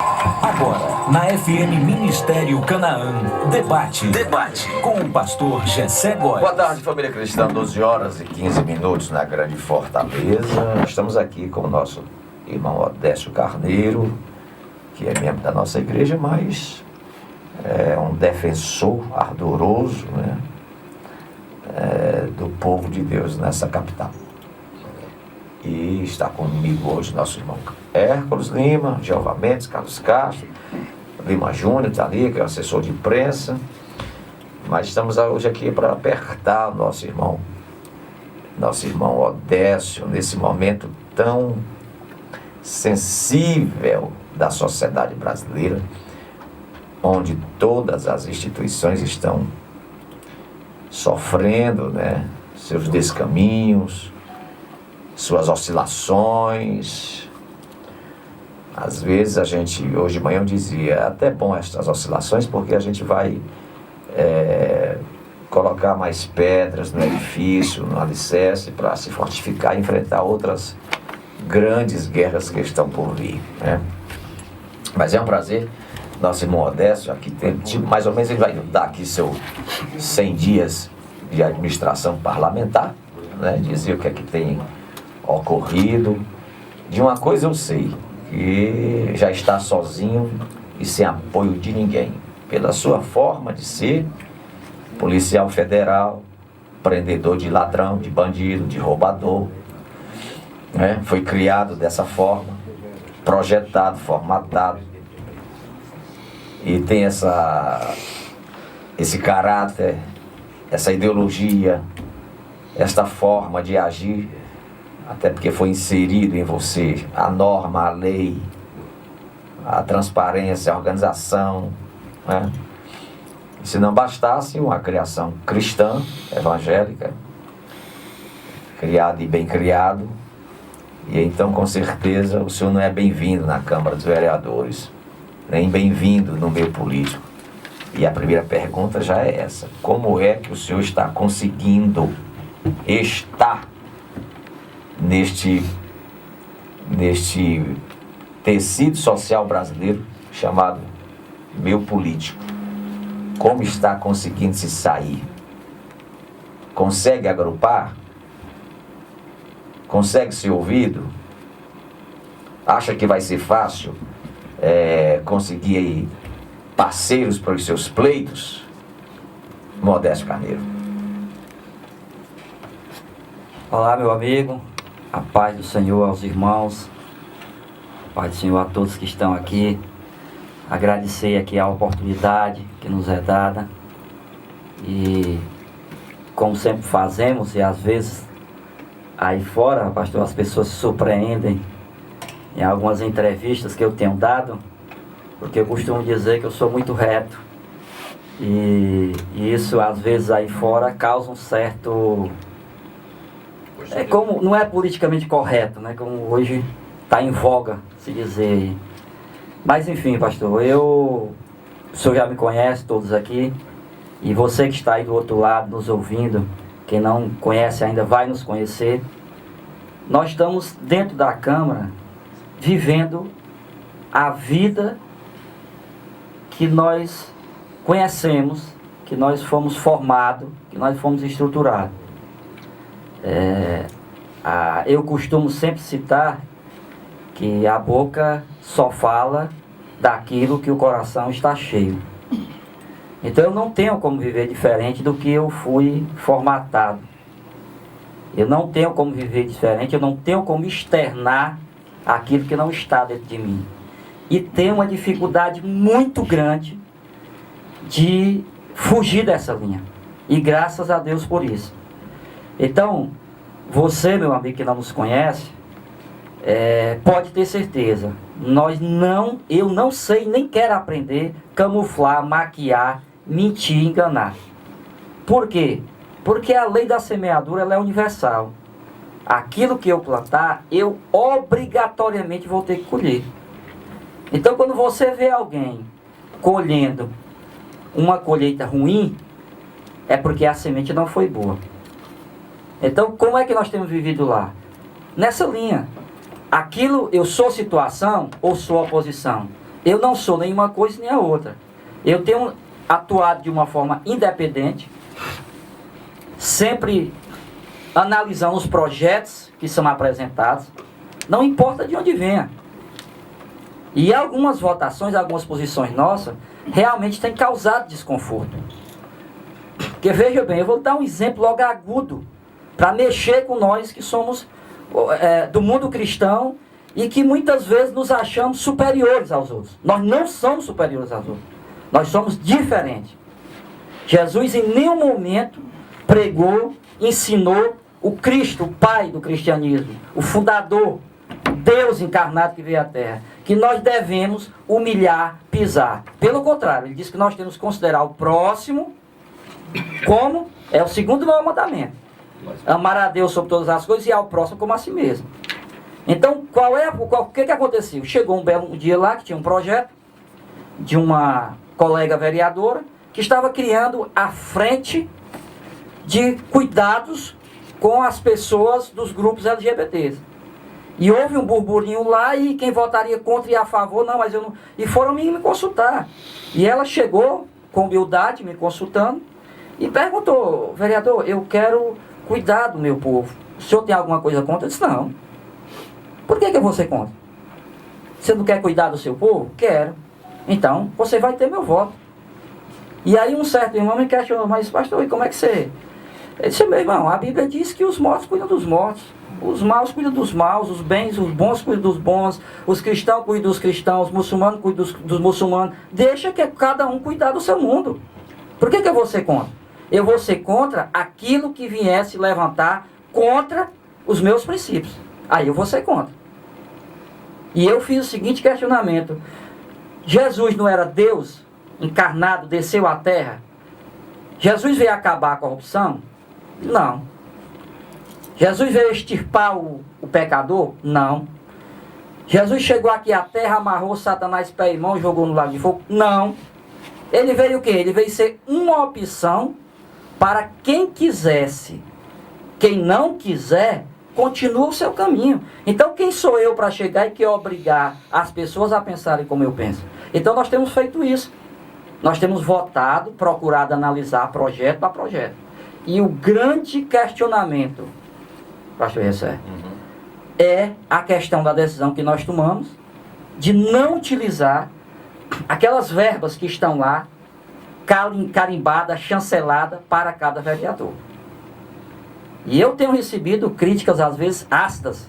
Agora, na FM Ministério Canaã, debate com o pastor Gessé Góes. Boa tarde, família cristã, 12 horas e 15 minutos na Grande Fortaleza. Estamos aqui com o nosso irmão Odécio Carneiro, que é membro da nossa igreja, mas é um defensor ardoroso, né, do povo de Deus nessa capital. E está comigo hoje nosso irmão Hércules Lima, Jeová Mendes, Carlos Castro, Lima Júnior está ali, que é assessor de imprensa. Mas estamos hoje aqui para apertar o nosso irmão Odécio, nesse momento tão sensível da sociedade brasileira, onde todas as instituições estão sofrendo, né, seus descaminhos, suas oscilações. Às vezes a gente, hoje de manhã eu dizia, é até bom estas oscilações, porque a gente vai colocar mais pedras no edifício, no alicerce, para se fortificar e enfrentar outras grandes guerras que estão por vir, né? Mas é um prazer, nosso irmão Odécio, aqui tem, mais ou menos ele vai dar aqui seus 100 dias de administração parlamentar, né? Dizer o que é que tem ocorrido. De uma coisa eu sei, que já está sozinho e sem apoio de ninguém, pela sua forma de ser policial federal, prendedor de ladrão, de bandido, de roubador, né? Foi criado dessa forma, projetado, formatado, e tem esse caráter, essa ideologia, esta forma de agir, até porque foi inserido em você a norma, a lei, a transparência, a organização, né? E se não bastasse uma criação cristã, evangélica, criado e bem criado, e então com certeza o senhor não é bem-vindo na Câmara dos Vereadores, nem bem-vindo no meio político. E a primeira pergunta já é essa: como é que o senhor está conseguindo estar neste tecido social brasileiro chamado meio político? Como está conseguindo se sair? Consegue agrupar? Consegue ser ouvido? Acha que vai ser fácil conseguir aí parceiros para os seus pleitos? Odécio Carneiro. Olá, meu amigo, a paz do Senhor aos irmãos, a paz do Senhor a todos que estão aqui. Agradecer aqui a oportunidade que nos é dada, e como sempre fazemos, e às vezes aí fora, pastor, as pessoas se surpreendem em algumas entrevistas que eu tenho dado, porque eu costumo dizer que eu sou muito reto, e isso às vezes aí fora causa um certo... como não é politicamente correto, né? Como hoje está em voga se dizer. Mas enfim, pastor, o senhor já me conhece, todos aqui, e você que está aí do outro lado nos ouvindo, quem não conhece ainda vai nos conhecer. Nós estamos dentro da Câmara vivendo a vida que nós conhecemos, que nós fomos formados, que nós fomos estruturados. Eu costumo sempre citar que a boca só fala daquilo que o coração está cheio. Então eu não tenho como viver diferente do que eu fui formatado. Eu não tenho como viver diferente, eu não tenho como externar aquilo que não está dentro de mim. E tenho uma dificuldade muito grande de fugir dessa linha. E graças a Deus por isso. Então, você, meu amigo que não nos conhece, pode ter certeza, eu não sei nem quero aprender camuflar, maquiar, mentir, enganar. Por quê? Porque a lei da semeadura ela é universal. Aquilo que eu plantar, eu obrigatoriamente vou ter que colher. Então, quando você vê alguém colhendo uma colheita ruim, é porque a semente não foi boa. Então, como é que nós temos vivido lá? Nessa linha. Aquilo, eu sou situação ou sou oposição? Eu não sou nenhuma coisa nem a outra. Eu tenho atuado de uma forma independente, sempre analisando os projetos que são apresentados, não importa de onde venha. E algumas votações, algumas posições nossas, realmente têm causado desconforto. Porque veja bem, eu vou dar um exemplo logo agudo, para mexer com nós que somos do mundo cristão e que muitas vezes nos achamos superiores aos outros. Nós não somos superiores aos outros. Nós somos diferentes. Jesus em nenhum momento pregou, ensinou o Cristo, o Pai do cristianismo, o fundador, o Deus encarnado que veio à Terra, que nós devemos humilhar, pisar. Pelo contrário, ele diz que nós temos que considerar o próximo como é o segundo maior mandamento. Amar a Deus sobre todas as coisas e ao próximo como a si mesmo. Então, o que aconteceu? Chegou um belo dia lá que tinha um projeto de uma colega vereadora que estava criando a frente de cuidados com as pessoas dos grupos LGBTs. E houve um burburinho lá e quem votaria contra e a favor, não, mas eu não... E foram me consultar. E ela chegou com humildade, me consultando, e perguntou: vereador, eu quero cuidar do meu povo. O senhor tem alguma coisa contra? Eu disse: não. Por que eu vou ser contra? Você não quer cuidar do seu povo? Quero. Então, você vai ter meu voto. E aí um certo irmão me questionou: mas pastor, e como é que você... Ele disse: meu irmão, a Bíblia diz que os mortos cuidam dos mortos, os maus cuidam dos maus, os bens, os bons cuidam dos bons, os cristãos cuidam dos cristãos, os muçulmanos cuidam dos muçulmanos. Deixa que cada um cuidar do seu mundo. Por que eu vou ser contra? Eu vou ser contra aquilo que viesse levantar contra os meus princípios. Aí eu vou ser contra. E eu fiz o seguinte questionamento: Jesus não era Deus encarnado, desceu à terra? Jesus veio acabar a corrupção? Não. Jesus veio extirpar o pecador? Não. Jesus chegou aqui à terra, amarrou Satanás pé e mão, jogou no lago de fogo? Não. Ele veio o quê? Ele veio ser uma opção para quem quisesse. Quem não quiser, continua o seu caminho. Então quem sou eu para chegar e que obrigar as pessoas a pensarem como eu penso? Então nós temos feito isso. Nós temos votado, procurado analisar projeto para projeto. E o grande questionamento, pastor Jessé, é a questão da decisão que nós tomamos de não utilizar aquelas verbas que estão lá, carimbadas, chanceladas para cada vereador. E eu tenho recebido críticas, às vezes, ácidas.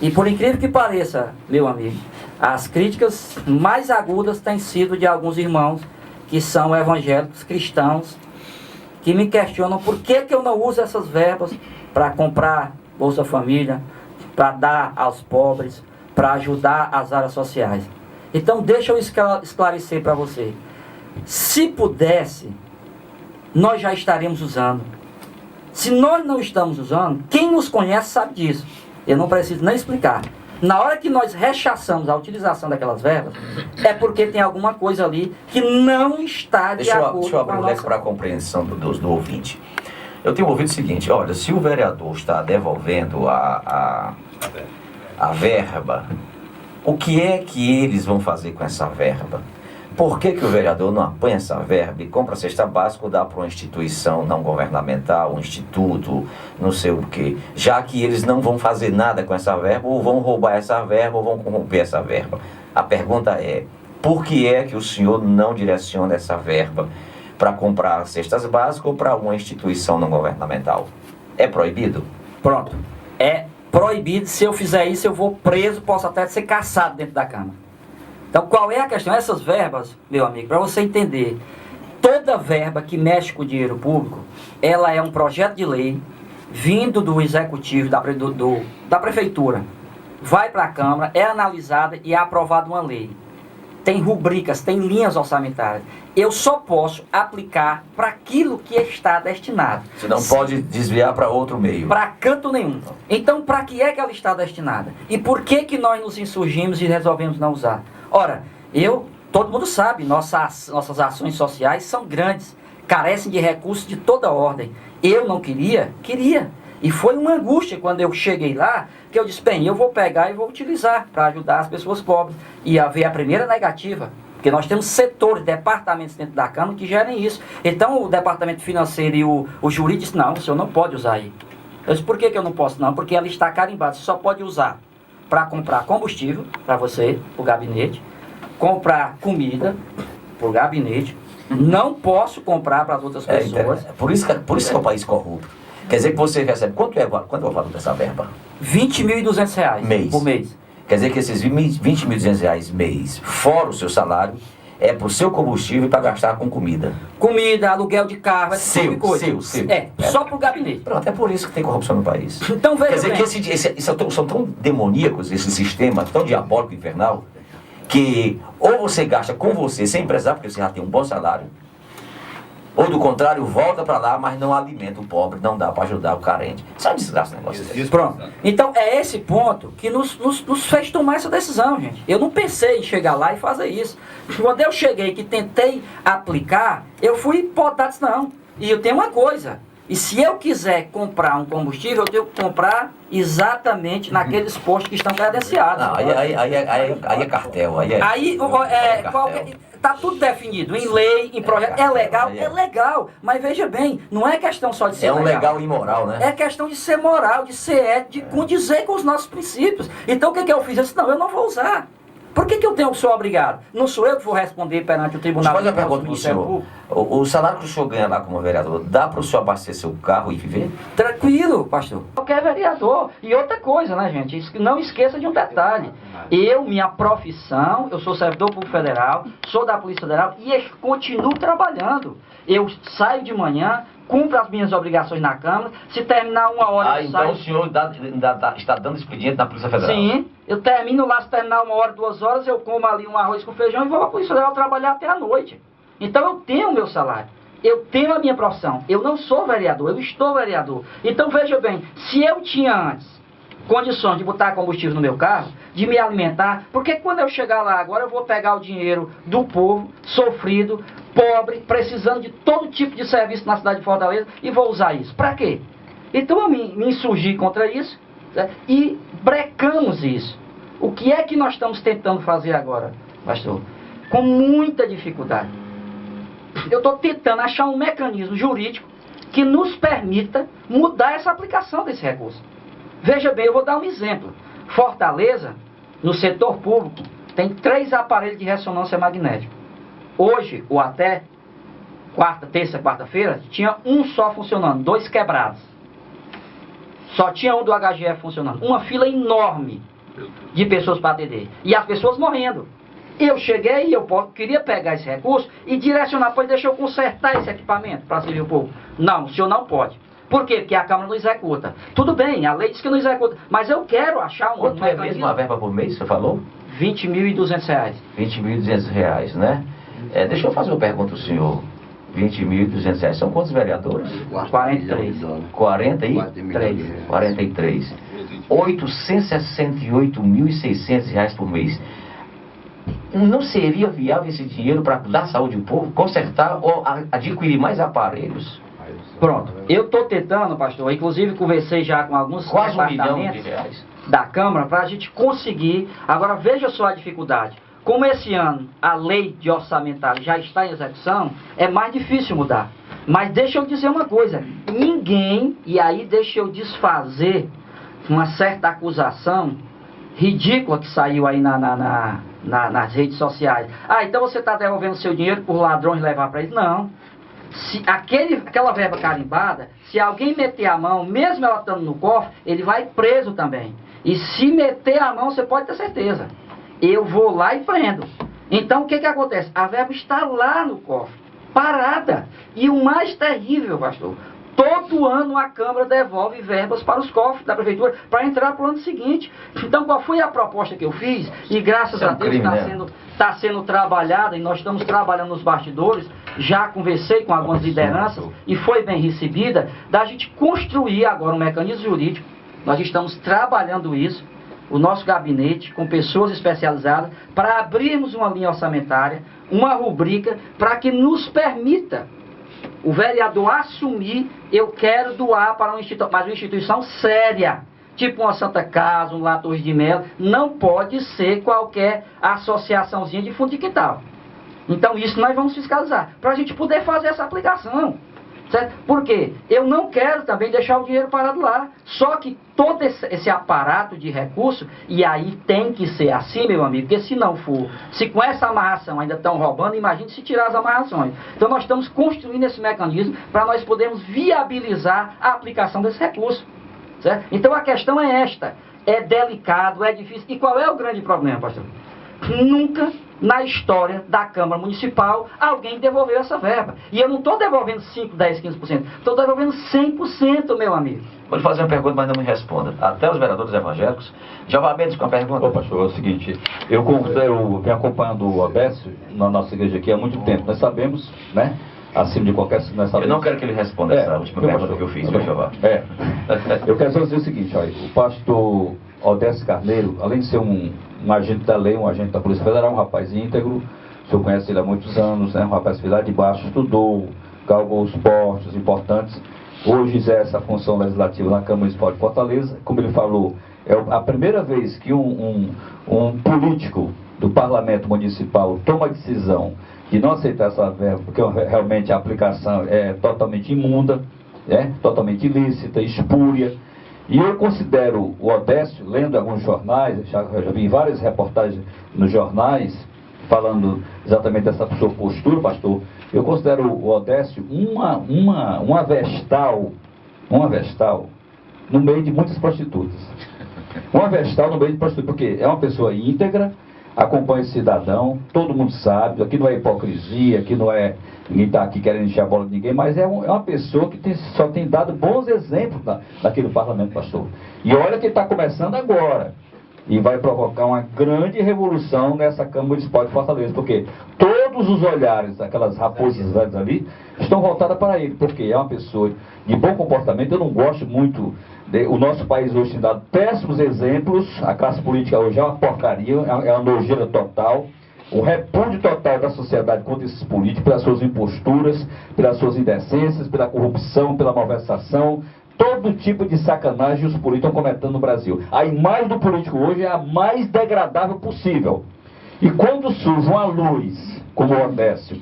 E por incrível que pareça, meu amigo, as críticas mais agudas têm sido de alguns irmãos que são evangélicos, cristãos, que me questionam por que eu não uso essas verbas para comprar Bolsa Família, para dar aos pobres, para ajudar as áreas sociais. Então deixa eu esclarecer para você. Se pudesse, nós já estaríamos usando. Se nós não estamos usando, quem nos conhece sabe disso. Eu não preciso nem explicar. Na hora que nós rechaçamos a utilização daquelas verbas, é porque tem alguma coisa ali que não está de acordo Deixa eu abrir com o a leque nossa... para a compreensão do ouvinte. Eu tenho ouvido o seguinte: olha, se o vereador está devolvendo a verba, o que é que eles vão fazer com essa verba? Por que o vereador não apanha essa verba e compra a cesta básica ou dá para uma instituição não governamental, um instituto, não sei o quê? Já que eles não vão fazer nada com essa verba, ou vão roubar essa verba, ou vão corromper essa verba. A pergunta é: por que é que o senhor não direciona essa verba para comprar cestas básicas ou para uma instituição não governamental? É proibido? Pronto. É proibido. Se eu fizer isso, eu vou preso, posso até ser caçado dentro da Câmara. Então, qual é a questão? Essas verbas, meu amigo, para você entender, toda verba que mexe com o dinheiro público, ela é um projeto de lei vindo do executivo, da prefeitura, vai para a Câmara, é analisada e é aprovada uma lei. Tem rubricas, tem linhas orçamentárias. Eu só posso aplicar para aquilo que está destinado. Você não pode desviar para outro meio. Para canto nenhum. Então, para que é que ela está destinada? E por que nós nos insurgimos e resolvemos não usar? Ora, todo mundo sabe, nossas ações sociais são grandes, carecem de recursos de toda ordem. Eu não queria. E foi uma angústia quando eu cheguei lá, que eu disse, bem, eu vou pegar e vou utilizar para ajudar as pessoas pobres. E haver a primeira negativa, porque nós temos setores, departamentos dentro da Câmara que gerem isso. Então o departamento financeiro e o jurídico disse, não, o senhor não pode usar aí. Eu disse, por que eu não posso não? Porque ela está carimbada, você só pode usar para comprar combustível, para você, para o gabinete, comprar comida, para o gabinete, não posso comprar para as outras pessoas. Por isso que é um país corrupto. Quer dizer que você recebe, quanto é o valor dessa verba? R$20.200 por mês. Quer dizer que esses R$20.200 mês, fora o seu salário, é para o seu combustível e para gastar com comida. Comida, aluguel de carro, esse tipo de coisa. Seu. Só para o gabinete. Pronto, é por isso que tem corrupção no país. Então veja Quer dizer que são tão demoníacos, esse sistema tão diabólico, infernal, que ou você gasta com você sem prezar, porque você já tem um bom salário, ou do contrário, volta para lá, mas não alimenta o pobre, não dá para ajudar o carente. Isso é uma desgraça o negócio desse. Pronto. Então é esse ponto que nos fez tomar essa decisão, gente. Eu não pensei em chegar lá e fazer isso. Quando eu cheguei que tentei aplicar, eu fui podado, não. E eu tenho uma coisa, e se eu quiser comprar um combustível, eu tenho que comprar exatamente naqueles postos que estão credenciados. Não, aí é cartel. Está tudo definido, em lei, em projeto. É legal? É legal. Mas veja bem, não é questão só de ser legal. É um legal imoral, né? É questão de ser moral, de ser ético, de condizer com os nossos princípios. Então o que eu fiz? Eu disse, não, eu não vou usar. Por que eu tenho que ser obrigado? Não sou eu que vou responder perante o tribunal. Deixa eu fazer uma pergunta para o senhor. O salário que o senhor ganha lá como vereador, dá para o senhor abastecer o carro e viver? Tranquilo, pastor. Qualquer vereador. E outra coisa, né, gente? Não esqueça de um detalhe. Minha profissão, eu sou servidor público federal, sou da Polícia Federal e continuo trabalhando. Eu saio de manhã, cumpro as minhas obrigações na Câmara, se terminar 1 hora eu saio. Então o senhor está dando expediente na Polícia Federal? Sim, eu termino lá, se terminar 1 hora, 2 horas, eu como ali um arroz com feijão e vou para a Polícia Federal trabalhar até a noite. Então eu tenho o meu salário, eu tenho a minha profissão, eu não sou vereador, eu estou vereador. Então veja bem, se eu tinha antes condições de botar combustível no meu carro, de me alimentar, porque quando eu chegar lá agora eu vou pegar o dinheiro do povo, sofrido, pobre, precisando de todo tipo de serviço na cidade de Fortaleza e vou usar isso. Para quê? Então eu me insurgi contra isso, né, e brecamos isso. O que é que nós estamos tentando fazer agora, pastor? Com muita dificuldade. Eu estou tentando achar um mecanismo jurídico que nos permita mudar essa aplicação desse recurso. Veja bem, eu vou dar um exemplo. Fortaleza, no setor público, tem 3 aparelhos de ressonância magnética. Hoje, ou até terça, quarta-feira, tinha um só funcionando, 2 quebrados. Só tinha um do HGF funcionando. Uma fila enorme de pessoas para atender. E as pessoas morrendo. Eu cheguei e eu queria pegar esse recurso e direcionar, pois deixa eu consertar esse equipamento para servir o povo. Não, o senhor não pode. Por quê? Porque a Câmara não executa. Tudo bem, a lei diz que não executa, mas eu quero achar um... Quanto é mesmo a verba por mês, você falou? R$20.200. R$20.200, né? Deixa eu fazer uma pergunta ao senhor. R$20.200. São quantos vereadores? 43. 43? 43. R$868.600 por mês. Não seria viável esse dinheiro para dar saúde ao povo, consertar ou adquirir mais aparelhos? Pronto. Eu estou tentando, pastor, inclusive conversei já com alguns quase R$1 milhão da Câmara para a gente conseguir. Agora veja só a dificuldade. Como esse ano a lei de orçamentário já está em execução, é mais difícil mudar. Mas deixa eu dizer uma coisa, ninguém, e aí deixa eu desfazer uma certa acusação ridícula que saiu aí nas redes sociais. Então você está devolvendo seu dinheiro por ladrões levar para eles? Não. Se aquela verba carimbada, se alguém meter a mão, mesmo ela estando no cofre, ele vai preso também. E se meter a mão, você pode ter certeza. Eu vou lá e prendo. Então o que acontece? A verba está lá no cofre, parada. E o mais terrível, pastor, todo ano a Câmara devolve verbas para os cofres da Prefeitura para entrar para o ano seguinte. Então qual foi a proposta que eu fiz? E graças a Deus está sendo trabalhada, e nós estamos trabalhando nos bastidores. Já conversei com algumas lideranças e foi bem recebida, da gente construir agora um mecanismo jurídico. Nós estamos trabalhando isso, o nosso gabinete, com pessoas especializadas, para abrirmos uma linha orçamentária, uma rubrica, para que nos permita o vereador assumir, eu quero doar para uma instituição, mas uma instituição séria, tipo uma Santa Casa, um Lar Torres de Melo, não pode ser qualquer associaçãozinha de fundo de quintal. Então isso nós vamos fiscalizar, para a gente poder fazer essa aplicação. Certo? Porque eu não quero também deixar o dinheiro parado lá. Só que todo esse aparato de recurso, e aí tem que ser assim, meu amigo, porque se não for, se com essa amarração ainda estão roubando, imagine se tirar as amarrações. Então nós estamos construindo esse mecanismo para nós podermos viabilizar a aplicação desse recurso. Certo? Então a questão é esta, é delicado, é difícil. E qual é o grande problema, pastor? Nunca na história da Câmara Municipal alguém devolveu essa verba. E eu não estou devolvendo 5, 10, 15%. Estou devolvendo 100%, meu amigo. Vou lhe fazer uma pergunta, mas não me responda. Até os vereadores evangélicos. Jeová Mendes com a pergunta. Ô, pastor, é o seguinte, eu venho acompanhando o Odécio na nossa igreja aqui há muito tempo. Nós sabemos, né, acima de qualquer... Nós sabemos... Eu não quero que ele responda essa última pergunta que eu fiz, viu, Jeová? Eu quero só dizer o seguinte, olha, o pastor Odécio Carneiro, além de ser um agente da lei, um agente da Polícia Federal, um rapaz íntegro, o senhor conhece ele há muitos anos, né? Um rapaz que lá de baixo estudou, galgou os postos importantes, hoje exerce a função legislativa na Câmara Municipal de Fortaleza. Como ele falou, é a primeira vez que um político do Parlamento Municipal toma a decisão de não aceitar essa verba, porque realmente a aplicação é totalmente imunda, totalmente ilícita, espúria. E eu considero o Odécio, lendo alguns jornais, já vi várias reportagens nos jornais, falando exatamente dessa sua postura, pastor, eu considero o Odécio uma vestal no meio de muitas prostitutas. Uma vestal no meio de prostitutas, porque é uma pessoa íntegra, acompanha esse cidadão, todo mundo sabe, aqui não é hipocrisia, aqui não é... Ninguém está aqui querendo encher a bola de ninguém, mas é uma pessoa que só tem dado bons exemplos naquele parlamento, pastor. E olha que está começando agora. E vai provocar uma grande revolução nessa Câmara Municipal de Fortaleza, porque todos os olhares daquelas raposas velhas ali estão voltados para ele, porque é uma pessoa de bom comportamento. Eu não gosto muito... O nosso país hoje tem dado péssimos exemplos, a classe política hoje é uma porcaria, é uma nojeira total. O repúdio total da sociedade contra esses políticos, pelas suas imposturas, pelas suas indecências, pela corrupção, pela malversação, todo tipo de sacanagem os políticos estão cometendo no Brasil. A imagem do político hoje é a mais degradável possível. E quando surge uma luz, como o Odécio,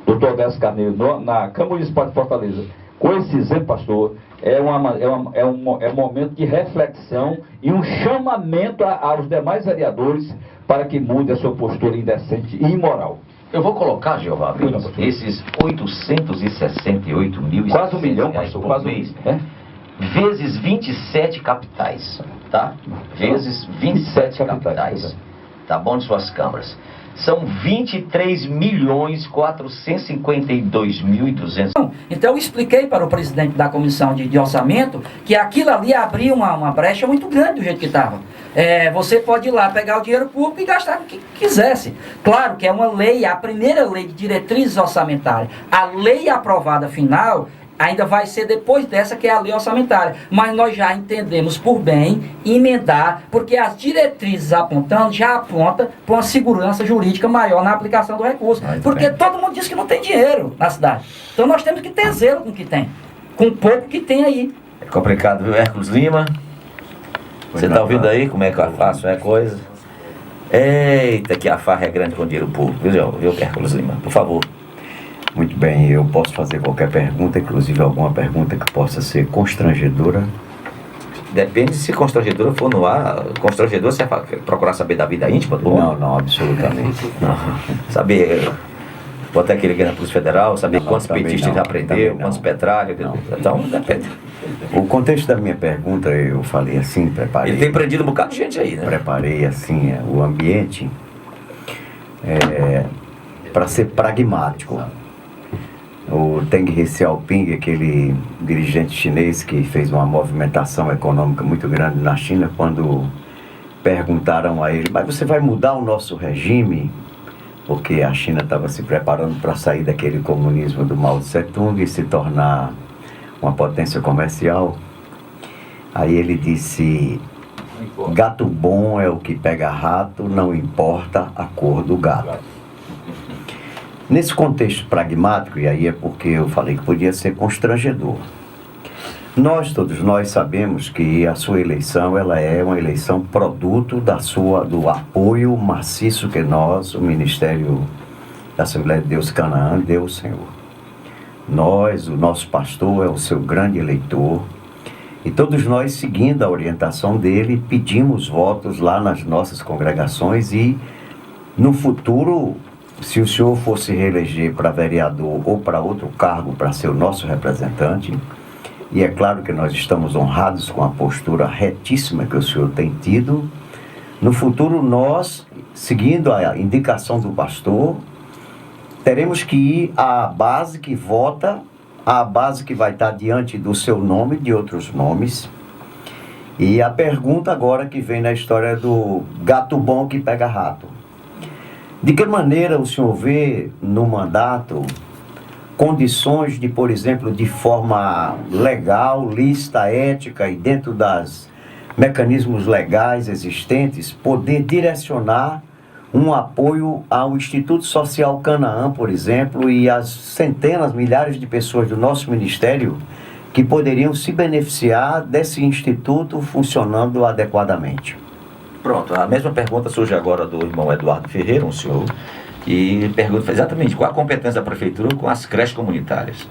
doutor Odécio Carneiro, na Câmara Municipal de Fortaleza, com esse exemplo, pastor, é um momento de reflexão e um chamamento aos demais vereadores para que mude a sua postura indecente e imoral. Eu vou colocar, Jeová, esses 868 mil e quase 1 milhão, pastor, por mês, vezes 27 capitais, tá? Vezes 27 capitais, tá bom, de suas câmaras. São 23.452.200. Então eu expliquei para o presidente da comissão de orçamento que aquilo ali abria uma brecha muito grande do jeito que estava. Você pode ir lá pegar o dinheiro público e gastar o que quisesse. Claro que é uma lei, a primeira lei de diretrizes orçamentárias. A lei aprovada final ainda vai ser depois dessa, que é a lei orçamentária. Mas nós já entendemos por bem emendar, porque as diretrizes apontando já aponta para uma segurança jurídica maior na aplicação do recurso. Porque todo mundo diz que não tem dinheiro na cidade. Então nós temos que ter zelo com o que tem, com o pouco que tem aí. É complicado, viu, Hércules Lima? Você está ouvindo aí como é que eu faço a coisa? Eita, que a farra é grande com dinheiro público, viu, Hércules Lima? Por favor. Muito bem, eu posso fazer qualquer pergunta, inclusive alguma pergunta que possa ser constrangedora. Depende se constrangedora for no ar. Constrangedor, você vai procurar saber da vida íntima do homem? Não, absolutamente. Não. Saber quanto é que ele ganha na Polícia Federal, saber quantos petistas ele aprendeu, quantos petralhas. Então, depende. O contexto da minha pergunta, eu falei assim, preparei... Ele tem prendido um bocado de gente aí, né? Preparei, assim, o ambiente para ser pragmático. O Deng Xiaoping, aquele dirigente chinês que fez uma movimentação econômica muito grande na China, quando perguntaram a ele, mas você vai mudar o nosso regime? Porque a China estava se preparando para sair daquele comunismo do Mao Tse-tung e se tornar uma potência comercial. Aí ele disse, gato bom é o que pega rato, não importa a cor do gato. Nesse contexto pragmático, e aí é porque eu falei que podia ser constrangedor, todos nós sabemos que a sua eleição, ela é uma eleição produto do apoio maciço que nós, o Ministério da Assembleia de Deus Canaã, deu ao Senhor. O nosso pastor é o seu grande eleitor, e todos nós, seguindo a orientação dele, pedimos votos lá nas nossas congregações e, no futuro, se o senhor fosse reeleger para vereador ou para outro cargo para ser o nosso representante, e é claro que nós estamos honrados com a postura retíssima que o senhor tem tido, no futuro nós, seguindo a indicação do pastor, teremos que ir à base que vota, à base que vai estar diante do seu nome e de outros nomes. E a pergunta agora que vem na história do gato bom que pega rato. De que maneira o senhor vê no mandato condições de, por exemplo, de forma legal, lícita, ética e dentro das mecanismos legais existentes, poder direcionar um apoio ao Instituto Social Canaã, por exemplo, e às centenas, milhares de pessoas do nosso ministério que poderiam se beneficiar desse instituto funcionando adequadamente? Pronto, a mesma pergunta surge agora do irmão Eduardo Ferreira, um senhor, e pergunta exatamente qual a competência da prefeitura com as creches comunitárias,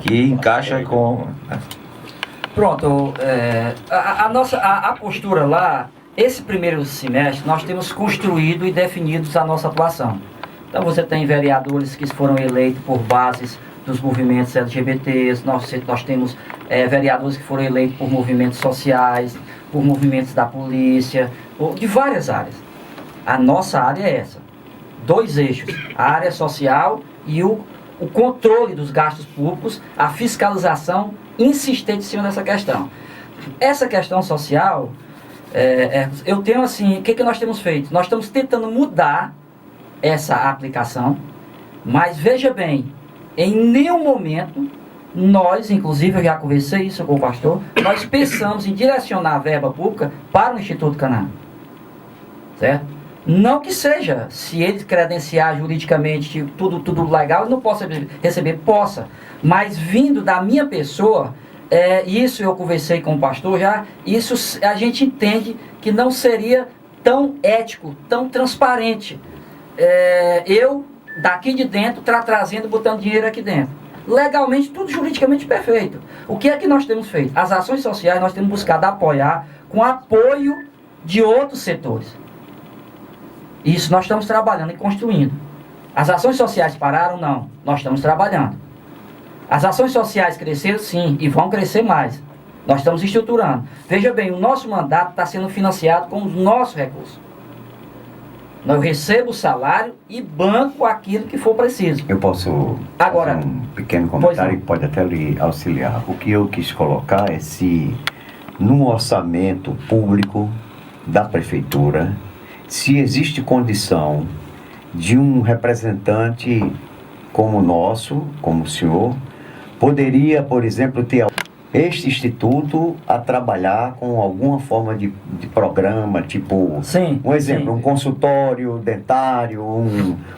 que encaixa com... Pronto, a postura lá, esse primeiro semestre, nós temos construído e definido a nossa atuação. Então você tem vereadores que foram eleitos por bases dos movimentos LGBTs, nós temos vereadores que foram eleitos por movimentos sociais, por movimentos da polícia, de várias áreas. A nossa área é essa. 2 eixos, a área social e o controle dos gastos públicos, a fiscalização insistente em cima dessa questão. Essa questão social, eu tenho assim, o que nós temos feito? Nós estamos tentando mudar essa aplicação, mas veja bem, em nenhum momento nós, inclusive eu já conversei isso com o pastor, nós pensamos em direcionar a verba pública para o Instituto Canaã. Certo? Não que seja, se ele credenciar juridicamente tudo legal, ele não possa receber, possa. Mas vindo da minha pessoa, isso eu conversei com o pastor já, isso a gente entende que não seria tão ético, tão transparente. Eu, daqui de dentro, trazendo, botando dinheiro aqui dentro. Legalmente, tudo juridicamente perfeito. O que é que nós temos feito? As ações sociais nós temos buscado apoiar com apoio de outros setores. Isso nós estamos trabalhando e construindo. As ações sociais pararam? Não. Nós estamos trabalhando. As ações sociais cresceram? Sim, e vão crescer mais. Nós estamos estruturando. Veja bem, o nosso mandato está sendo financiado com os nossos recursos. Eu recebo o salário e banco aquilo que for preciso. Eu posso fazer um pequeno comentário que pode até lhe auxiliar. O que eu quis colocar é se, no orçamento público da prefeitura, se existe condição de um representante como o nosso, como o senhor, poderia, por exemplo, ter este instituto a trabalhar com alguma forma de programa, tipo, sim, um exemplo, sim. Um consultório dentário,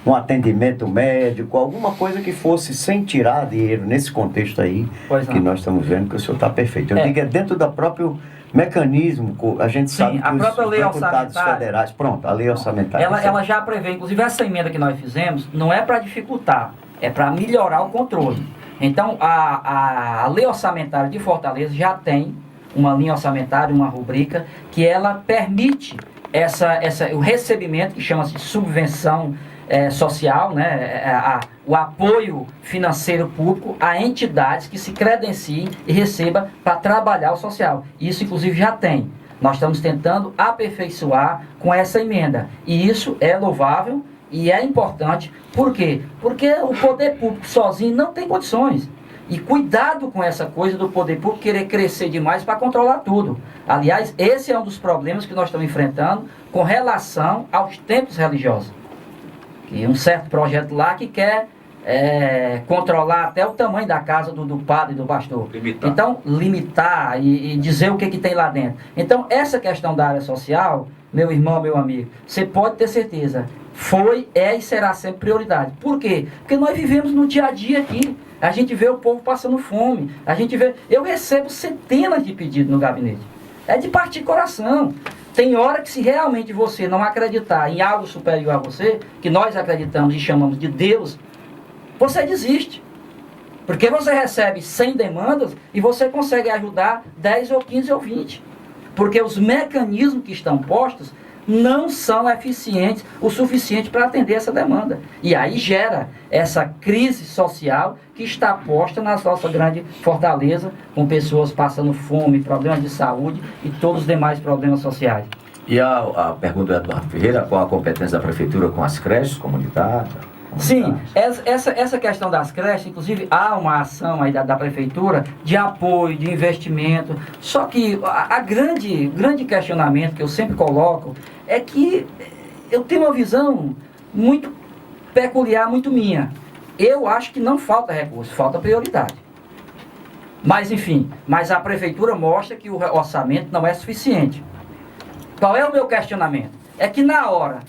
um atendimento médico, alguma coisa que fosse sem tirar dinheiro nesse contexto aí, que nós estamos vendo que o senhor está perfeito. Eu digo, dentro do próprio mecanismo, a gente sabe que a própria os lei deputados federais, pronto, a lei orçamentária. Ela já prevê, inclusive essa emenda que nós fizemos, não é para dificultar, é para melhorar o controle. Então, a lei orçamentária de Fortaleza já tem uma linha orçamentária, uma rubrica, que ela permite o recebimento, que chama-se subvenção social, né, o apoio financeiro público a entidades que se credenciem e recebam para trabalhar o social. Isso, inclusive, já tem. Nós estamos tentando aperfeiçoar com essa emenda. E isso é louvável. E é importante, por quê? Porque o poder público sozinho não tem condições. E cuidado com essa coisa do poder público querer crescer demais para controlar tudo. Aliás, esse é um dos problemas que nós estamos enfrentando com relação aos templos religiosos. Que um certo projeto lá que quer controlar até o tamanho da casa do padre e do pastor. Então, limitar e dizer o que tem lá dentro. Então, essa questão da área social, meu irmão, meu amigo, você pode ter certeza, foi, é e será sempre prioridade. Por quê? Porque nós vivemos no dia a dia aqui. A gente vê o povo passando fome. A gente vê... Eu recebo centenas de pedidos no gabinete. É de partir coração. Tem hora que, se realmente você não acreditar em algo superior a você, que nós acreditamos e chamamos de Deus, você desiste. Porque você recebe 100 demandas e você consegue ajudar 10 ou 15 ou 20. Porque os mecanismos que estão postos não são eficientes o suficiente para atender essa demanda. E aí gera essa crise social que está posta na nossa grande fortaleza, com pessoas passando fome, problemas de saúde e todos os demais problemas sociais. E a pergunta do Eduardo Ferreira, qual a competência da prefeitura com as creches comunitárias? Sim, essa questão das creches, inclusive há uma ação aí da prefeitura de apoio, de investimento, só que a grande questionamento que eu sempre coloco é que eu tenho uma visão muito peculiar, muito minha. Eu acho que não falta recurso, falta prioridade. Mas enfim, mas a prefeitura mostra que o orçamento não é suficiente. Qual é o meu questionamento? É que na hora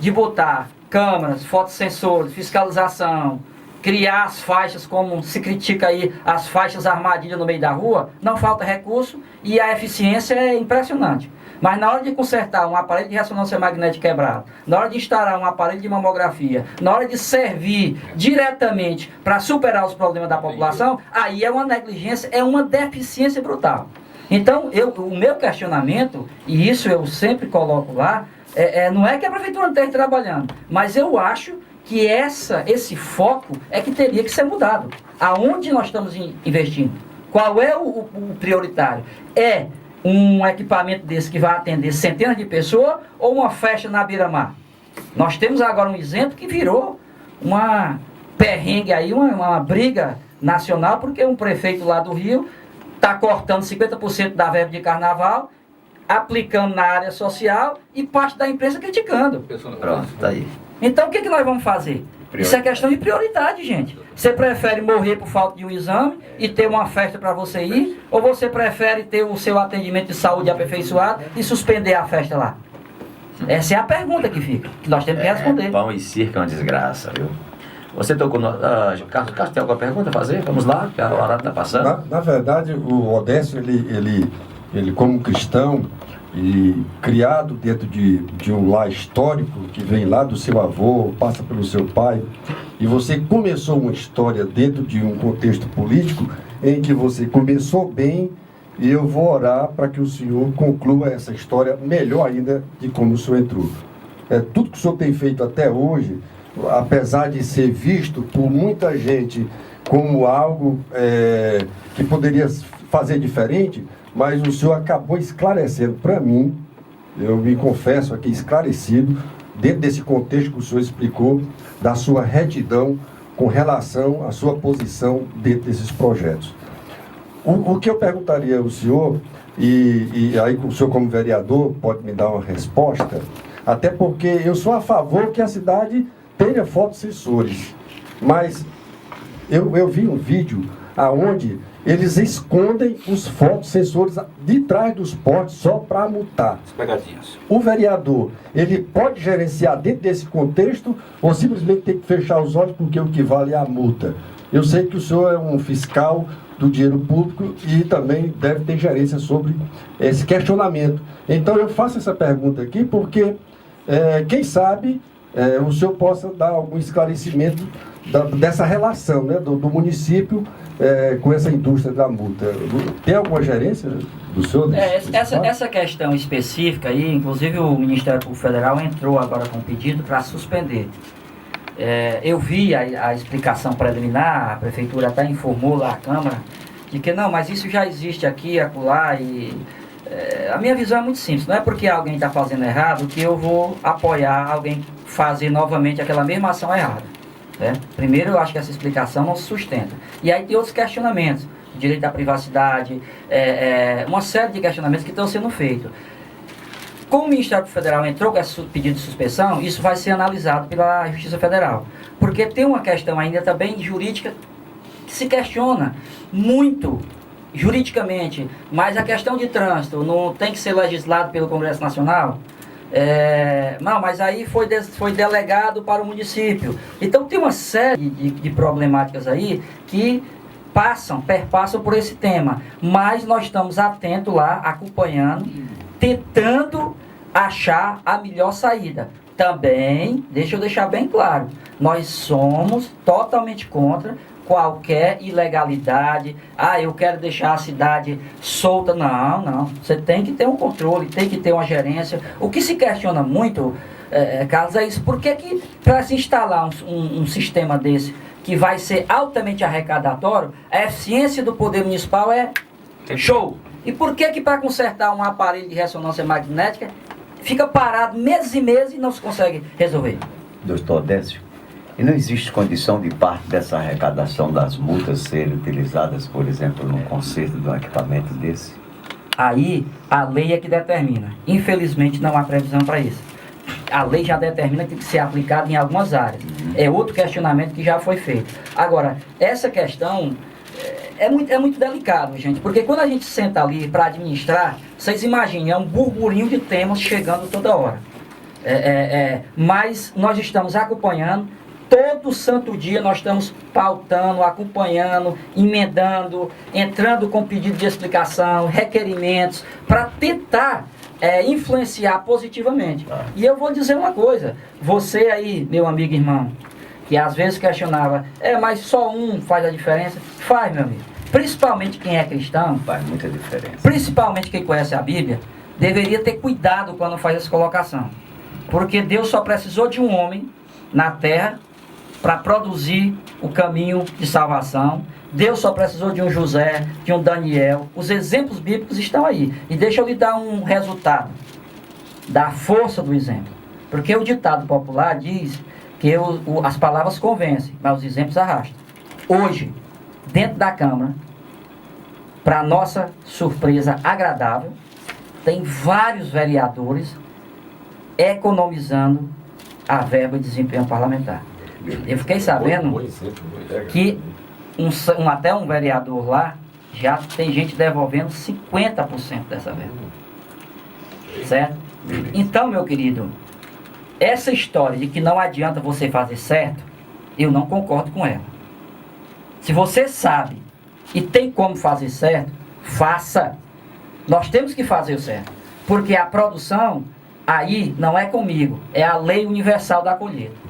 de botar câmeras, fotossensores, fiscalização, criar as faixas, como se critica aí, as faixas armadilha no meio da rua, não falta recurso e a eficiência é impressionante. Mas na hora de consertar um aparelho de ressonância magnética quebrado, na hora de instalar um aparelho de mamografia, na hora de servir diretamente para superar os problemas da população, aí é uma negligência, é uma deficiência brutal. Então, o meu questionamento, e isso eu sempre coloco lá, não é que a prefeitura não esteja trabalhando, mas eu acho que esse foco é que teria que ser mudado. Aonde nós estamos investindo? Qual é o prioritário? É um equipamento desse que vai atender centenas de pessoas ou uma festa na beira-mar? Nós temos agora um exemplo que virou uma perrengue aí, uma briga nacional, porque um prefeito lá do Rio está cortando 50% da verba de carnaval, aplicando na área social e parte da imprensa criticando. Pronto, tá aí. Então o que nós vamos fazer? Isso é questão de prioridade, gente. Você prefere morrer por falta de um exame e ter uma festa para você ir? Ou você prefere ter o seu atendimento de saúde aperfeiçoado e suspender a festa lá? Essa é a pergunta que fica, que nós temos que responder. Pão e circo é uma desgraça, viu? Você tocou no... Carlos, tem alguma pergunta a fazer? Vamos lá, que a hora está passando. Na verdade, o Odécio, ele como cristão e criado dentro de um lar histórico que vem lá do seu avô, passa pelo seu pai, e você começou uma história dentro de um contexto político em que você começou bem, e eu vou orar para que o senhor conclua essa história melhor ainda de como o senhor entrou. Tudo que o senhor tem feito até hoje, apesar de ser visto por muita gente como algo que poderia fazer diferente, mas o senhor acabou esclarecendo para mim, eu me confesso aqui esclarecido, dentro desse contexto que o senhor explicou, da sua retidão com relação à sua posição dentro desses projetos. O que eu perguntaria ao senhor, e aí o senhor como vereador pode me dar uma resposta, até porque eu sou a favor que a cidade tenha fotossensores, mas eu vi um vídeo aonde eles escondem os fotossensores de trás dos postes só para multar. As pegadinhas. O vereador, ele pode gerenciar dentro desse contexto ou simplesmente tem que fechar os olhos porque o que vale é a multa? Eu sei que o senhor é um fiscal do dinheiro público e também deve ter gerência sobre esse questionamento. Então eu faço essa pergunta aqui porque, quem sabe, o senhor possa dar algum esclarecimento dessa relação, né, do município com essa indústria da multa. Tem alguma gerência do senhor? Essa questão específica aí, inclusive o Ministério Público Federal entrou agora com um pedido para suspender. Eu vi a explicação preliminar, a Prefeitura até informou lá a Câmara, de que não, mas isso já existe aqui, acolá, e a minha visão é muito simples, não é porque alguém está fazendo errado que eu vou apoiar alguém fazer novamente aquela mesma ação errada. Primeiro, eu acho que essa explicação não se sustenta. E aí tem outros questionamentos, direito à privacidade, uma série de questionamentos que estão sendo feitos. Como o Ministério Federal entrou com esse pedido de suspensão, isso vai ser analisado pela Justiça Federal. Porque tem uma questão ainda também jurídica que se questiona muito juridicamente, mas a questão de trânsito não tem que ser legislado pelo Congresso Nacional? Não, mas aí foi delegado para o município. Então tem uma série de problemáticas aí que perpassam por esse tema. Mas nós estamos atentos lá, acompanhando, tentando achar a melhor saída. Também, deixa eu deixar bem claro, nós somos totalmente contra qualquer ilegalidade. Eu quero deixar a cidade solta. Não. Você tem que ter um controle, tem que ter uma gerência. O que se questiona muito, Carlos, é isso. Por que para se instalar um sistema desse, que vai ser altamente arrecadatório, a eficiência do poder municipal é show? E por que para consertar um aparelho de ressonância magnética, fica parado meses e meses e não se consegue resolver? Doutor Décio, e não existe condição de parte dessa arrecadação das multas serem utilizadas, por exemplo, no conserto de um equipamento desse? Aí, a lei é que determina. Infelizmente, não há previsão para isso. A lei já determina que tem que ser aplicada em algumas áreas. É outro questionamento que já foi feito. Agora, essa questão é muito delicado, gente, porque quando a gente senta ali para administrar, vocês imaginem, é um burburinho de temas chegando toda hora. Mas nós estamos acompanhando. Todo santo dia nós estamos pautando, acompanhando, emendando, entrando com pedido de explicação, requerimentos, para tentar influenciar positivamente. E eu vou dizer uma coisa, você aí, meu amigo e irmão, que às vezes questionava, mas só um faz a diferença? Faz, meu amigo. Principalmente quem é cristão, Faz muita diferença. principalmente quem conhece a Bíblia, deveria ter cuidado quando faz essa colocação. Porque Deus só precisou de um homem na terra para produzir o caminho de salvação. Deus só precisou de um José, de um Daniel. Os exemplos bíblicos estão aí. E deixa eu lhe dar um resultado da força do exemplo. Porque o ditado popular diz que as palavras convencem, mas os exemplos arrastam. Hoje, dentro da Câmara, para nossa surpresa agradável, tem vários vereadores economizando a verba de desempenho parlamentar. Eu fiquei sabendo que até um vereador lá, já tem gente devolvendo 50% dessa verba. Certo? Então, meu querido, essa história de que não adianta você fazer certo, eu não concordo com ela. Se você sabe e tem como fazer certo, faça. Nós temos que fazer o certo. Porque a produção, aí, não é comigo, é a lei universal da colheita.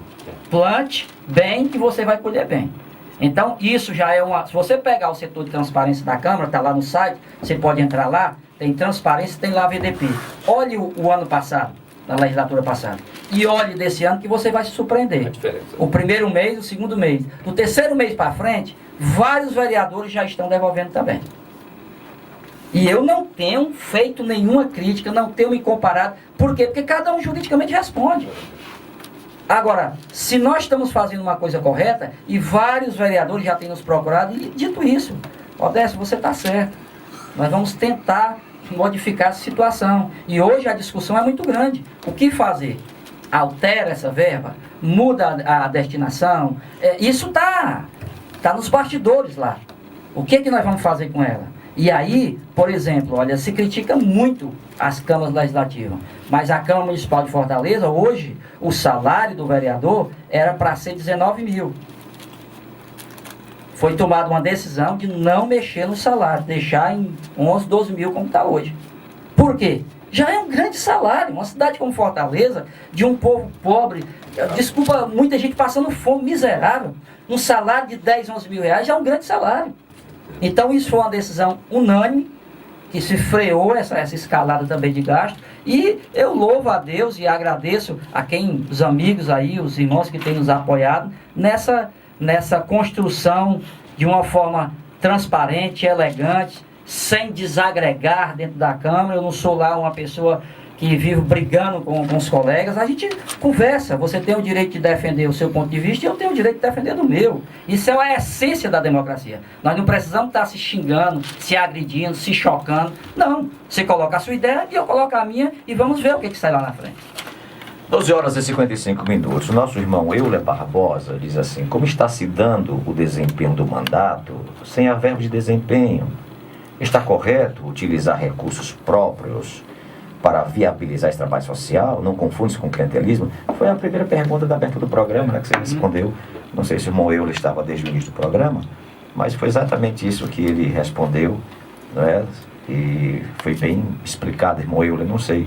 Plante bem que você vai colher bem. Então, isso já é uma... Se você pegar o setor de transparência da Câmara, está lá no site, você pode entrar lá, tem transparência, tem lá VDP. Olhe o ano passado, da legislatura passada, e olhe desse ano que você vai se surpreender. O primeiro mês, o segundo mês. Do terceiro mês para frente, vários vereadores já estão devolvendo também. E eu não tenho feito nenhuma crítica, não tenho me comparado. Por quê? Porque cada um juridicamente responde. Agora, se nós estamos fazendo uma coisa correta, e vários vereadores já têm nos procurado, e dito isso, Odécio, você está certo. Nós vamos tentar modificar essa situação. E hoje a discussão é muito grande. O que fazer? Altera essa verba? Muda a destinação? Isso está nos bastidores lá. O que nós vamos fazer com ela? E aí, por exemplo, olha, se critica muito as câmaras legislativas, mas a Câmara Municipal de Fortaleza, hoje, o salário do vereador era para ser 19 mil. Foi tomada uma decisão de não mexer no salário, deixar em 11, 12 mil como está hoje. Por quê? Já é um grande salário. Uma cidade como Fortaleza, de um povo pobre, desculpa, muita gente passando fome, miserável, um salário de 10, 11 mil reais já é um grande salário. Então isso foi uma decisão unânime, que se freou essa escalada também de gasto, e eu louvo a Deus e agradeço a os amigos aí, os irmãos que têm nos apoiado nessa construção de uma forma transparente, elegante, sem desagregar dentro da Câmara. Eu não sou lá uma pessoa que vive brigando com os colegas. A gente conversa, você tem o direito de defender o seu ponto de vista e eu tenho o direito de defender o meu. Isso é a essência da democracia. Nós não precisamos estar se xingando, se agredindo, se chocando. Não, você coloca a sua ideia e eu coloco a minha e vamos ver o que sai lá na frente. 12 horas e 55 minutos. O nosso irmão Euler Barbosa diz assim: como está se dando o desempenho do mandato sem a verba de desempenho? Está correto utilizar recursos próprios para viabilizar esse trabalho social, não confunde-se com clientelismo, foi a primeira pergunta da abertura do programa, né, que você respondeu. Não sei se o Moeula estava desde o início do programa, mas foi exatamente isso que ele respondeu, né? E foi bem explicado, irmão Euler. Não sei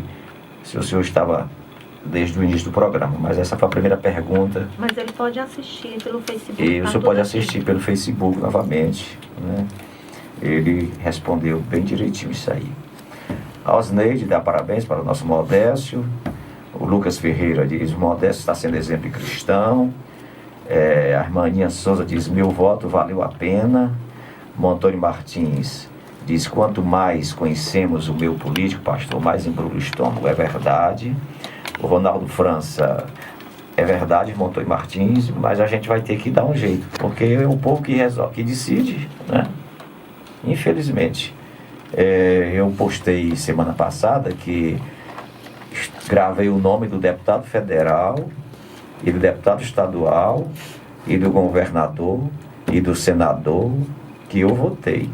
se o senhor estava desde o início do programa, mas essa foi a primeira pergunta. Mas ele pode assistir pelo Facebook. E o senhor pode assistir pelo Facebook novamente, né? Ele respondeu bem direitinho isso aí. A Osneide dá parabéns para o nosso Modécio. O Lucas Ferreira diz: o Modécio está sendo exemplo cristão. A irmã Aninha Souza diz: meu voto valeu a pena. Montônio Martins diz: quanto mais conhecemos o meu político, pastor, mais embrulha o estômago. É verdade. O Ronaldo França: é verdade, Montônio Martins, mas a gente vai ter que dar um jeito, porque é o povo que resolve, que decide, né? Infelizmente. Eu postei semana passada que gravei o nome do deputado federal e do deputado estadual e do governador e do senador que eu votei.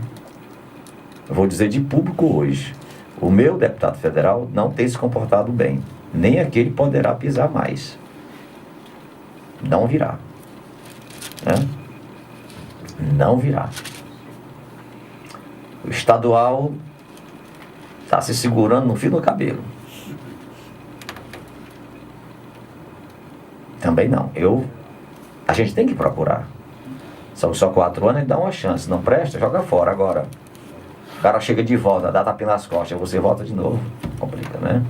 Eu vou dizer de público hoje: o meu deputado federal não tem se comportado bem, nem aquele poderá pisar mais. Não virá, né? Não virá. O estadual está se segurando no fio do cabelo. Também não. A gente tem que procurar. São só 4 anos e dá uma chance. Não presta, joga fora. Agora, o cara chega de volta, dá tapinha nas costas, você volta de novo. Complica, né?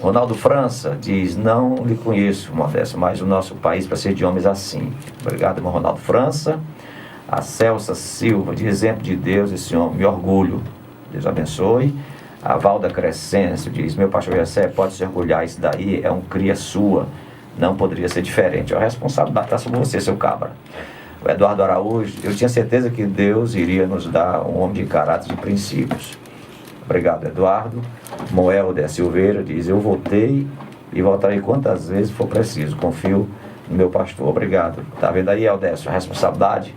Ronaldo França diz: não lhe conheço, Modesto, mas o nosso país para ser de homens assim. Obrigado, irmão Ronaldo França. A Celsa Silva, de exemplo de Deus, esse homem, me orgulho. Deus abençoe. A Valda Crescêncio diz: meu pastor Jessé, pode se orgulhar, isso daí é um cria sua. Não poderia ser diferente. A responsabilidade está sobre você, seu cabra. O Eduardo Araújo: eu tinha certeza que Deus iria nos dar um homem de caráter e de princípios. Obrigado, Eduardo. Moelder Silveira diz: eu votei e votarei quantas vezes for preciso. Confio no meu pastor. Obrigado. Tá vendo aí, Aldécio, a responsabilidade?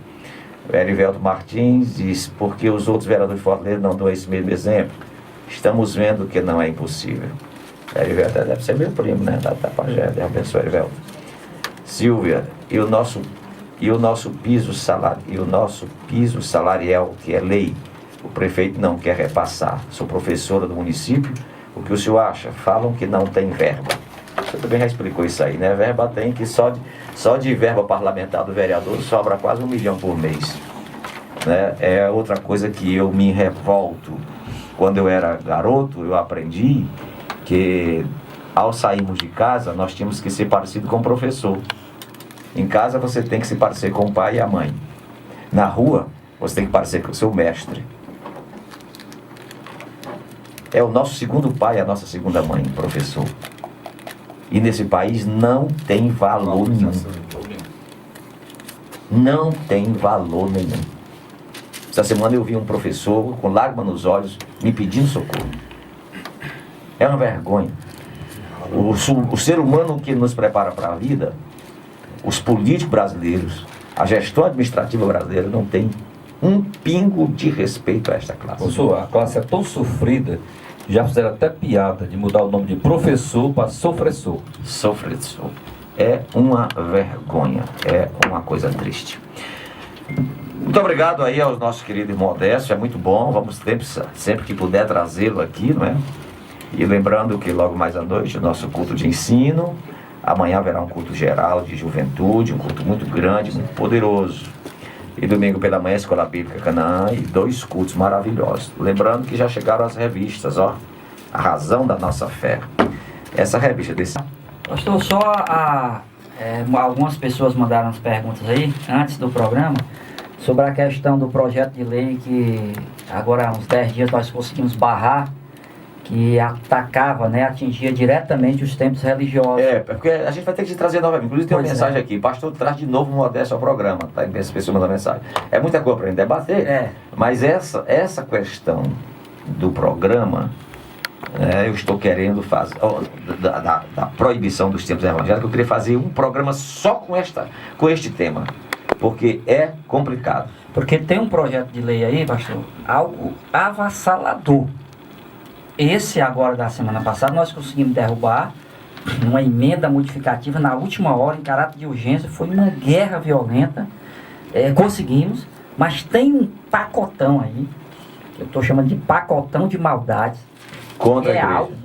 O Erivelto Martins diz: porque os outros vereadores de Fortaleza não dão esse mesmo exemplo? Estamos vendo que não é impossível. Erivelto deve ser meu primo, né? Da Pajé. Deus abençoe, Erivelto. Silvia: e o nosso piso salarial, que é lei, o prefeito não quer repassar. Sou professora do município. O que o senhor acha? Falam que não tem verba. Você também já explicou isso aí, né? Verba tem, que só de verba parlamentar do vereador sobra quase 1 milhão por mês, né? É outra coisa que eu me revolto. Quando eu era garoto, eu aprendi que ao sairmos de casa, nós tínhamos que ser parecido com o professor. Em casa você tem que se parecer com o pai e a mãe. Na rua, você tem que parecer com o seu mestre. É o nosso segundo pai, a nossa segunda mãe, professor. E nesse país não tem valor nenhum. Não tem valor nenhum. Essa semana eu vi um professor com lágrimas nos olhos me pedindo socorro. É uma vergonha. O ser humano que nos prepara para a vida, os políticos brasileiros, a gestão administrativa brasileira não tem um pingo de respeito a esta classe. Professor, a classe é tão sofrida, já fizeram até piada de mudar o nome de professor para sofressor. Sofressor. É uma vergonha, é uma coisa triste. Muito obrigado aí aos nossos queridos Modésio, é muito bom, vamos sempre que puder trazê-lo aqui, não é? E lembrando que logo mais à noite o nosso culto de ensino, amanhã haverá um culto geral de juventude, um culto muito grande, muito poderoso. E domingo pela manhã, Escola Bíblica Canaã, e 2 cultos maravilhosos. Lembrando que já chegaram as revistas, ó, A Razão da Nossa Fé. Essa revista desse... Pastor, algumas pessoas mandaram as perguntas aí, antes do programa, sobre a questão do projeto de lei que agora há uns 10 dias nós conseguimos barrar, que atacava, né, atingia diretamente os templos religiosos. Porque a gente vai ter que trazer novamente. Inclusive tem uma mensagem aqui: pastor, traz de novo Modésio ao programa. Tá? Essa pessoa manda mensagem. É muita coisa para a gente debater. Mas essa questão do programa, eu estou querendo fazer, da proibição dos templos evangélicos, eu queria fazer um programa só com este tema. Porque é complicado. Porque tem um projeto de lei aí, pastor, algo avassalador. Esse agora da semana passada nós conseguimos derrubar uma emenda modificativa na última hora, em caráter de urgência. Foi uma guerra violenta. Conseguimos, mas tem um pacotão aí, que eu estou chamando de pacotão de maldades. Contra a igreja. Algo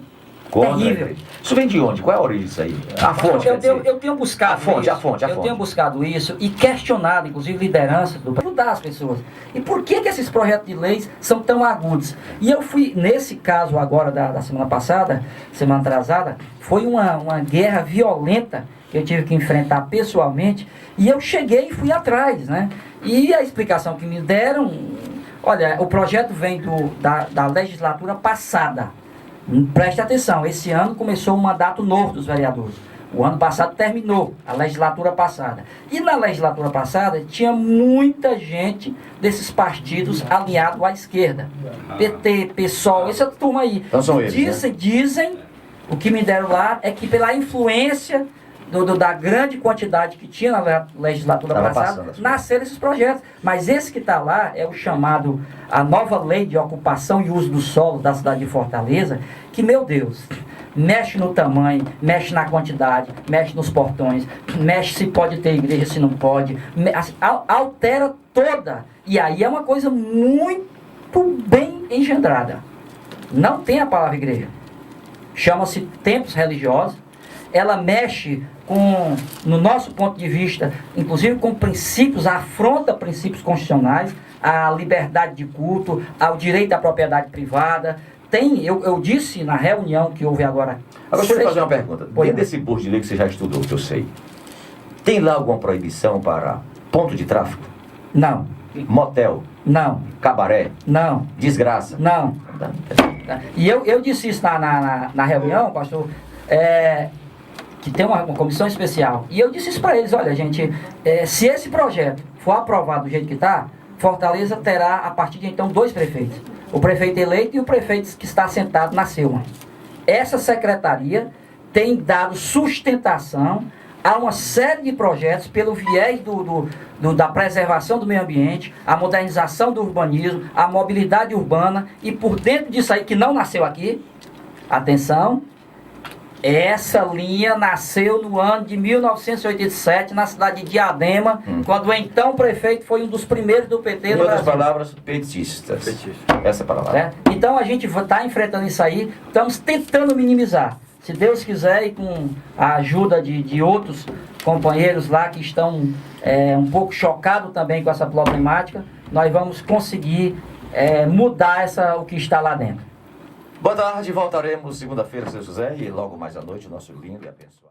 Contra terrível. a igreja. Isso vem de onde? Qual é a origem disso aí? A fonte, quer dizer. Eu tenho buscado A fonte. Eu tenho buscado isso e questionado, inclusive, lideranças para ajudar as pessoas. E por que esses projetos de leis são tão agudos? E eu fui, nesse caso agora da semana passada, semana atrasada, foi uma guerra violenta que eu tive que enfrentar pessoalmente, e eu cheguei e fui atrás, né? E a explicação que me deram, olha, o projeto vem da legislatura passada. Preste atenção, esse ano começou um mandato novo dos vereadores. O ano passado terminou, a legislatura passada. E na legislatura passada tinha muita gente desses partidos alinhados à esquerda. PT, PSOL, essa turma aí. Então são eles, Dizem, o que me deram lá é que pela influência da grande quantidade que tinha na legislatura passada, nasceram esses projetos. Mas esse que está lá é o chamado, a nova lei de ocupação e uso do solo da cidade de Fortaleza, que, meu Deus, mexe no tamanho, mexe na quantidade, mexe nos portões, mexe se pode ter igreja, se não pode, altera toda. E aí é uma coisa muito bem engendrada. Não tem a palavra igreja. Chama-se templos religiosos. Ela mexe com, no nosso ponto de vista, inclusive com princípios, afronta princípios constitucionais, a liberdade de culto, ao direito à propriedade privada. Eu disse na reunião que houve agora... Agora deixa eu fazer uma pergunta. Dentro desse curso de lei que você já estudou, que eu sei, tem lá alguma proibição para ponto de tráfico? Não. Motel? Não. Cabaré? Não. Desgraça? Não. E eu disse isso na reunião, pastor, que tem uma comissão especial. E eu disse isso para eles: olha, gente, se esse projeto for aprovado do jeito que está, Fortaleza terá, a partir de então, 2 prefeitos. O prefeito eleito e o prefeito que está sentado na Selma. Essa secretaria tem dado sustentação a uma série de projetos pelo viés da preservação do meio ambiente, a modernização do urbanismo, a mobilidade urbana, e por dentro disso aí, que não nasceu aqui, atenção, essa linha nasceu no ano de 1987, na cidade de Diadema, quando o então prefeito foi um dos primeiros do PT no Brasil. Em outras palavras, petistas. Essa palavra. Então a gente está enfrentando isso aí, estamos tentando minimizar. Se Deus quiser, e com a ajuda de outros companheiros lá que estão um pouco chocados também com essa problemática, nós vamos conseguir mudar o que está lá dentro. Boa tarde, voltaremos segunda-feira, seu José, e logo mais à noite o nosso lindo e abençoado.